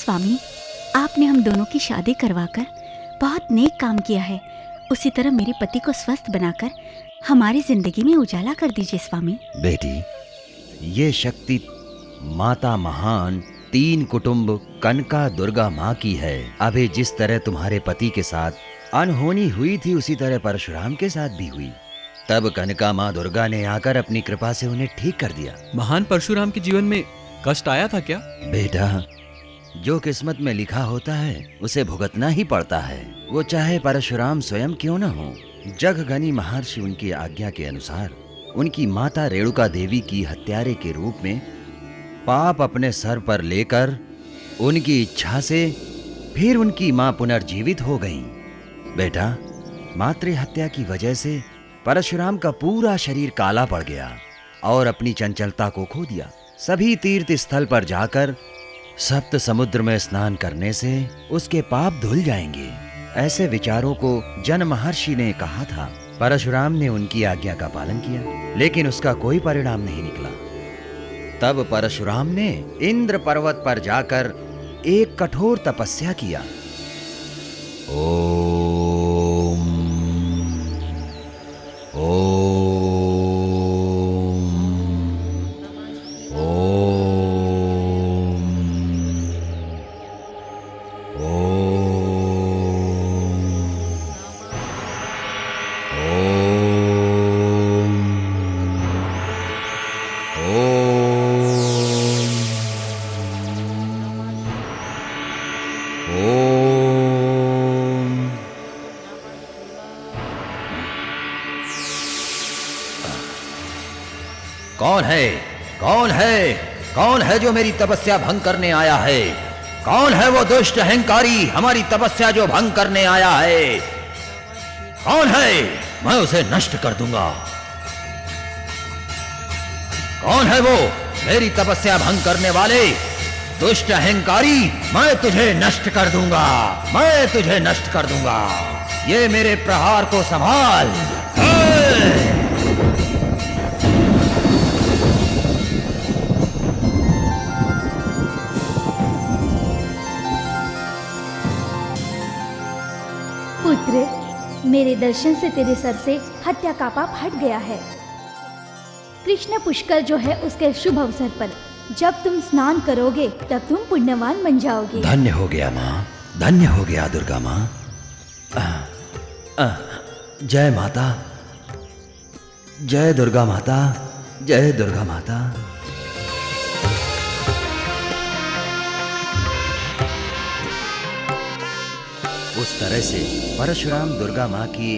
स्वामी, आपने हम दोनों की शादी करवाकर बहुत नेक काम किया है। उसी तरह मेरे पति को स्वस्थ बनाकर हमारी जिंदगी में उजाला कर दीजिए स्वामी। बेटी, ये शक्ति माता महान तीन कुटुंब कनका दुर्गा माँ की है। अभी जिस तरह तुम्हारे पति के साथ अनहोनी हुई थी, उसी तरह परशुराम के साथ भी हुई। तब कनका माँ दुर्गा ने आकर अपनी कृपा से उन्हें ठीक कर दिया। महान परशुराम के जीवन में कष्ट आया था क्या? बेटा, जो किस्मत में लिखा होता है उसे भुगतना ही पड़ता है, वो चाहे परशुराम स्वयं क्यों न हो। जगगनी महर्षि उनकी आज्ञा के अनुसार उनकी माता रेणुका देवी की हत्यारे के रूप में पाप अपने सर पर लेकर उनकी इच्छा से फिर उनकी मां पुनर्जीवित हो गईं। बेटा, मातृ हत्या की वजह से परशुराम का पूरा शरीर काला पड़ गया और अपनी चंचलता को खो दिया। सभी तीर्थ स्थल पर जाकर सप्त समुद्र में स्नान करने से उसके पाप धुल जाएंगे। ऐसे विचारों को जन महर्षि ने कहा था। परशुराम ने उनकी आज्ञा का पालन किया, लेकिन उसका कोई परिणाम नहीं निकला। तब परशुराम ने इंद्र पर्वत पर जाकर एक कठोर तपस्या किया। ओम कौन है? कौन है? कौन है जो मेरी तपस्या भंग करने आया है? कौन है वो दुष्ट अहंकारी हमारी तपस्या जो भंग करने आया है? कौन है? मैं उसे नष्ट कर दूंगा। कौन है वो मेरी तपस्या भंग करने वाले? दुष्ट अहंकारी, मैं तुझे नष्ट कर दूंगा। मैं तुझे नष्ट कर दूंगा। ये मेरे प्रहार को संभाल। पुत्र, मेरे दर्शन से तेरे सर से हत्या का पाप हट गया है। कृष्ण पुष्कर जो है उसके शुभ अवसर पर जब तुम स्नान करोगे तब तुम पुण्यवान बन जाओगे। धन्य हो गया माँ, धन्य हो गया दुर्गा माँ। जय माता, जय दुर्गा माता, जय दुर्गा माता। उस तरह से परशुराम दुर्गा माँ की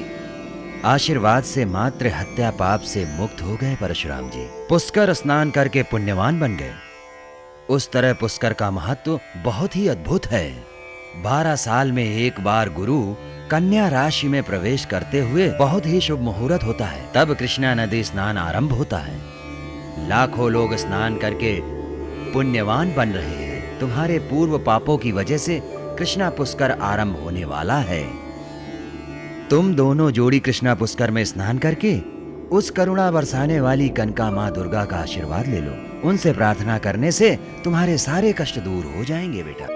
आशीर्वाद से मात्र हत्या पाप से मुक्त हो गए। परशुराम जी पुष्कर स्नान करके पुण्यवान बन गए। उस तरह पुष्कर का महत्व बहुत ही अद्भुत है। 12 साल में एक बार गुरु कन्या राशि में प्रवेश करते हुए बहुत ही शुभ मुहूर्त होता है। तब कृष्णा नदी स्नान आरंभ होता है। लाखों लोग स्नान करके पुण्यवान बन रहे हैं। तुम्हारे पूर्व पापों की वजह से कृष्णा पुष्कर आरंभ होने वाला है। तुम दोनों जोड़ी कृष्णा पुष्कर में स्नान करके उस करुणा बरसाने वाली कनका माँ दुर्गा का आशीर्वाद ले लो। उनसे प्रार्थना करने से तुम्हारे सारे कष्ट दूर हो जाएंगे बेटा।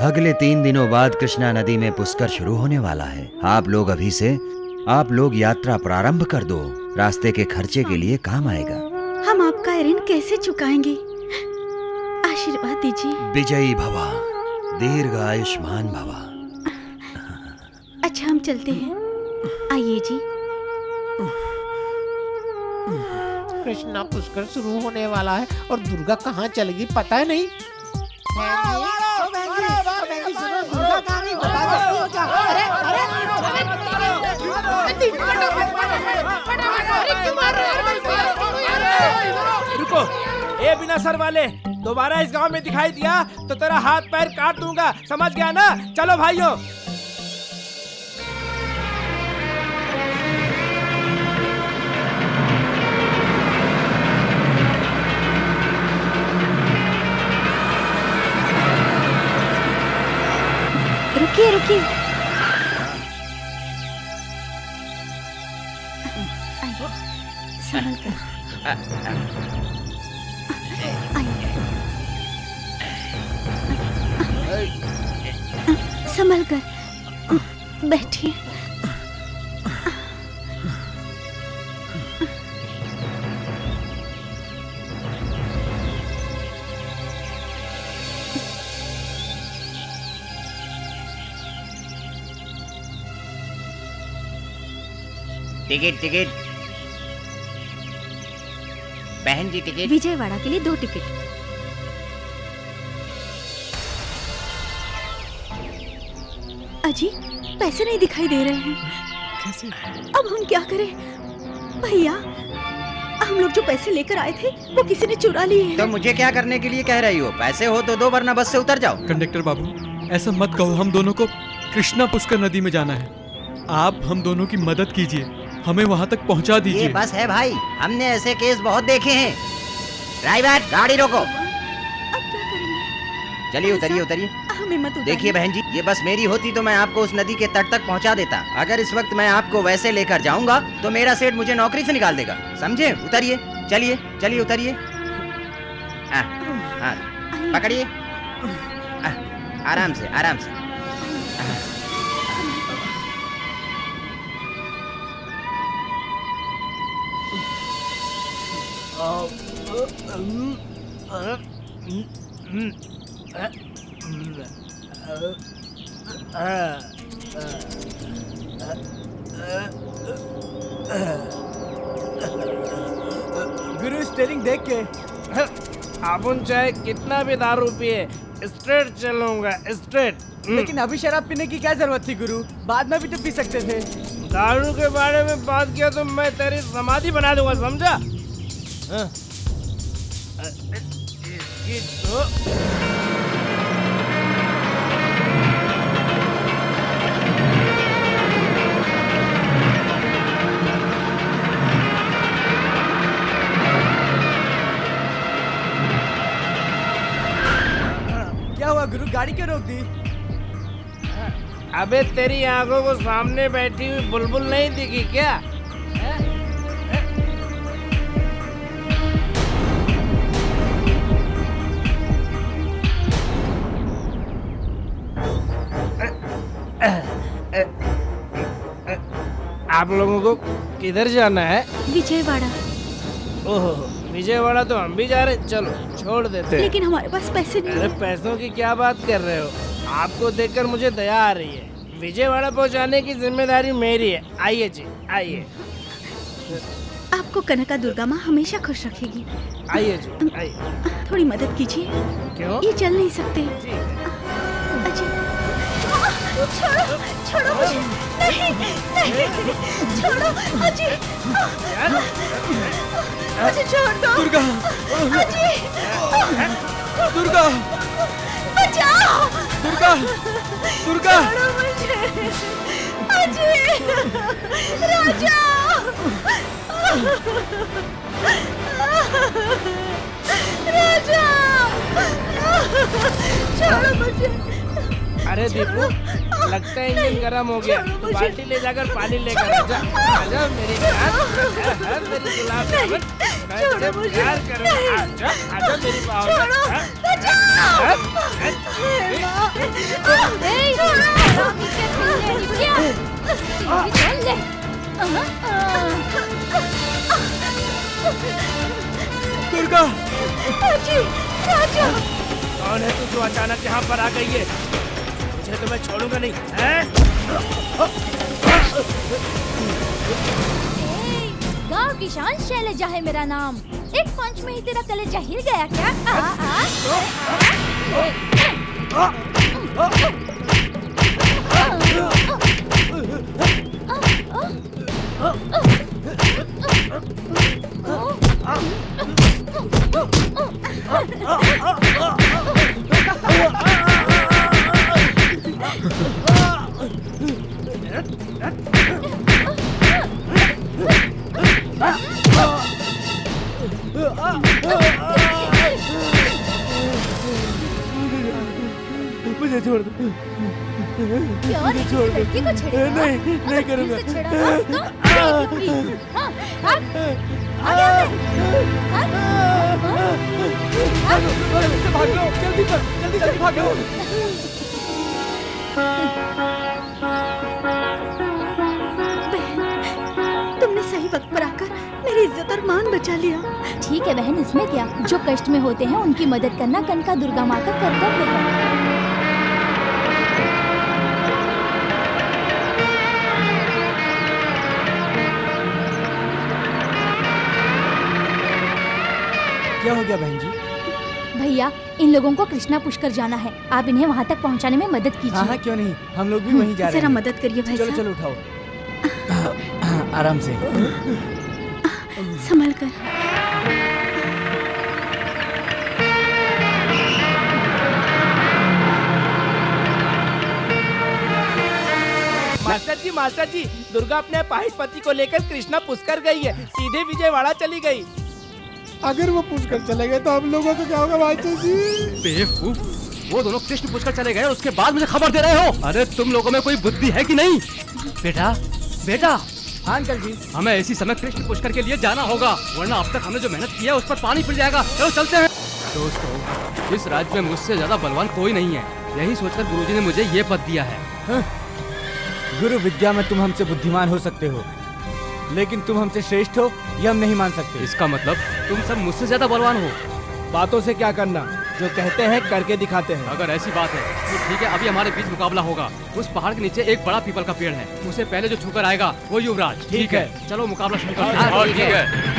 अगले 3 दिनों बाद कृष्णा नदी में पुष्कर शुरू होने वाला है। आप लोग यात्रा प्रारंभ कर दो। रास्ते के खर्चे के लिए काम आएगा। हम आपका ऋण कैसे चुकाएंगे? आशीर्वाद दीजिए। विजयी भवा, दीर्घ आयुष्मान भवा। अच्छा, हम चलते हैं। आइए जी। कृष्णा पुष्कर शुरू होने वाला है और दुर्गा कहाँ चलेगी पता है नहीं। रुको, ए बिना सर वाले, दोबारा इस गांव में दिखाई दिया तो तेरा हाथ पैर काट दूंगा, समझ गया ना? चलो भाइयों। रुकिए रुकिए। संभल कर। आइए। संभल कर बैठिए। टिकट टिकट बहन जी, टिकट। विजयवाड़ा के लिए 2 टिकट। अजी पैसे नहीं दिखाई दे रहे हैं। कैसे? अब हम क्या करें? भैया, हम लोग जो पैसे लेकर आए थे वो किसी ने चुरा लिए हैं। तो मुझे क्या करने के लिए कह रही हो? पैसे हो तो दो, वरना बस से उतर जाओ। कंडक्टर बाबू, ऐसा मत कहो। हम दोनों को कृष्णा पुष्कर नदी में जाना है। आप हम दोनों की मदद कीजिए, हमें वहाँ तक पहुँचा ये दीजिए। बस है भाई, हमने ऐसे केस बहुत देखे हैं। ड्राइवर, गाड़ी रोको। अब क्या करेंगे? चलिए उतरिए उतरिए। हमें मत उतारिए। देखिए बहन जी, ये बस मेरी होती तो मैं आपको उस नदी के तट तक पहुंचा देता। अगर इस वक्त मैं आपको वैसे लेकर जाऊंगा तो मेरा सेठ मुझे नौकरी से निकाल देगा, समझे? उतरिए, चलिए चलिए उतरिए। हाँ, पकड़िए। आराम से आराम से। गुरु स्टेरिंग देख के अपन चाहे कितना भी दारू पिए, स्ट्रेट चलूंगा, स्ट्रेट। लेकिन अभी शराब पीने की क्या जरूरत थी गुरु? बाद में भी तो पी सकते थे। दारू के बारे में बात किया तो मैं तेरी समाधि बना दूंगा, समझा? हाँ। ये तो क्या हुआ गुरु, गाड़ी क्यों रोक दी? अबे तेरी आंखों को सामने बैठी हुई बुलबुल नहीं दिखी क्या? आप लोगों को किधर जाना है? विजयवाड़ा। ओहो, विजयवाड़ा तो हम भी जा रहे हैं। चलो छोड़ देते हैं। लेकिन हमारे पास पैसे नहीं अरे है। पैसों की क्या बात कर रहे हो? आपको देखकर मुझे दया आ रही है। विजयवाड़ा पहुंचाने की जिम्मेदारी मेरी है। आइए जी, आइए। आपको कनका दुर्गा माँ हमेशा खुश रखेगी। आइए जी, आइए। थोड़ी मदद कीजिए। क्यों? ये चल नहीं सकते। ठीक है। अजी, छोड़ो, छोड़ो मुझे। नहीं, नहीं, छोड़ो, अजी, मुझे छोड़ दो। दुर्गा, अजी, दुर्गा, बचाओ। दुर्गा, दुर्गा। छोड़ो मुझे। अजी, राजा। राजा, छोड़ो मुझे। अरे दीपू, लगता है इंजन गर्म हो गया। तो बाल्टी ले जाकर पानी लेकर आजा। आजा मेरी जान, आजा मेरी गुलाब जामुन। मैं तुझे प्यार करूंगा। आजा, आजा मेरी बाहों में। दुर्गा, अजी, राजा। कौन है तू जो अचानक यहाँ पर आ गई है? तुझे तो मैं छोड़ूंगा नहीं, हैं? गांव की शान शैलजा है मेरा नाम। एक पंच में ही तेरा कलेजा हिल गया क्या? मुझे छोड़ दो। क्यों नहीं किसी लड़की को छेड़ेगा? नहीं, नहीं करूंगा। फिर से छेड़ा ना तो देखूंगी। हाँ, भाग। आगे आ भागो, जल्दी भागो। बहन, तुमने सही वक्त पर आकर मेरी इज्जत और मान बचा लिया। ठीक है बहन, इसमें क्या। जो कष्ट में होते हैं उनकी मदद करना कनका दुर्गा माँ का कर्तव्य है। क्या हो गया बहन जी? भैया, इन लोगों को कृष्णा पुष्कर जाना है, आप इन्हें वहाँ तक पहुँचाने में मदद कीजिए। हाँ हाँ, क्यों नहीं, हम लोग भी वहीं जा रहे जरा हैं। मदद करिए भाई चलो साहब। चलो उठाओ। आराम से। संभल कर। मास्टर जी, दुर्गा अपने अपाहिज पति को लेकर कृष्णा पुष्कर गई है, सीधे विजयवाड़ा चली गई। अगर वो पुष्कर चले गए तो हम लोगों को क्या होगा मास्टर जी? बेवकूफ, वो दोनों कृष्ण पुष्कर चले गए, उसके बाद मुझे खबर दे रहे हो? अरे तुम लोगों में कोई बुद्धि है कि नहीं? बेटा बेटा, हाँ अंकल जी। हमें इसी समय कृष्ण पुष्कर के लिए जाना होगा, वरना अब तक हमने जो मेहनत की है उस पर पानी फिर जाएगा। चलो चलते हैं। दोस्तों, इस राज्य में मुझसे ज्यादा बलवान कोई नहीं है, यही सोचकर गुरुजी ने मुझे ये पद दिया है। गुरु विद्या में तुम हमसे बुद्धिमान हो सकते हो, लेकिन तुम हमसे श्रेष्ठ हो ये हम नहीं मान सकते। इसका मतलब तुम सब मुझसे ज्यादा बलवान हो। बातों से क्या करना, जो कहते हैं करके दिखाते हैं। अगर ऐसी बात है तो ठीक है, अभी हमारे बीच मुकाबला होगा। उस पहाड़ के नीचे एक बड़ा पीपल का पेड़ है, उसे पहले जो छूकर आएगा वो युवराज। ठीक है, चलो मुकाबला शुरू करते हैं। ठीक है।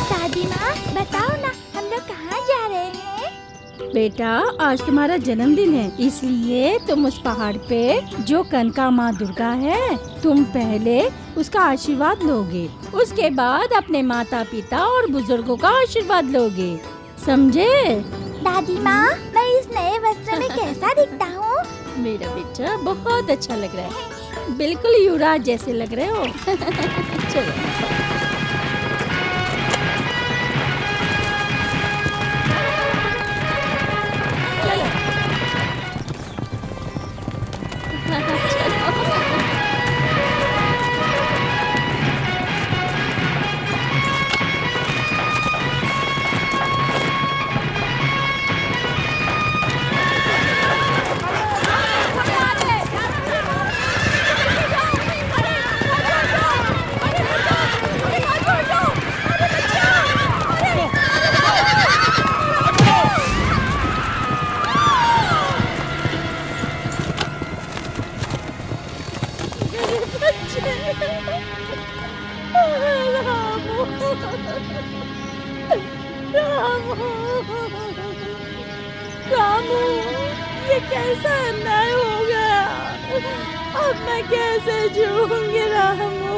दादी माँ, बताओ ना, हम लोग कहाँ जा रहे हैं? बेटा, आज तुम्हारा जन्मदिन है, इसलिए तुम उस पहाड़ पे जो कनका माँ दुर्गा है, तुम पहले उसका आशीर्वाद लोगे, उसके बाद अपने माता पिता और बुजुर्गों का आशीर्वाद लोगे, समझे? दादी माँ, मैं इस नए वस्त्र में कैसा दिखता हूँ? मेरा बेटा बहुत अच्छा लग रहा है, बिल्कुल युवराज जैसे लग रहे हो। चलो। रामू, ये कैसा अन्याय हो गया? अब मैं कैसे जीऊंगी रामू?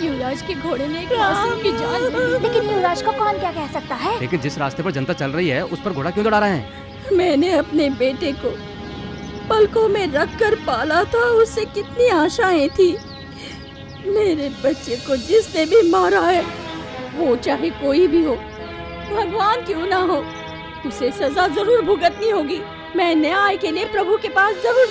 युवराज के घोड़े ने एक मासूम की जान ली, लेकिन युवराज को कौन क्या कह सकता है? लेकिन जिस रास्ते पर जनता चल रही है उस पर घोड़ा क्यों दौड़ा रहे हैं? मैंने अपने बेटे को पलकों में रखकर पाला था, उससे कितनी आशाएं थी। मेरे बच्चे को जिसने भी मारा है, वो चाहे कोई भी हो, भगवान क्यों ना हो, उसे सजा जरूर भुगतनी होगी। मैं न्याय के लिए प्रभु के पास जरूर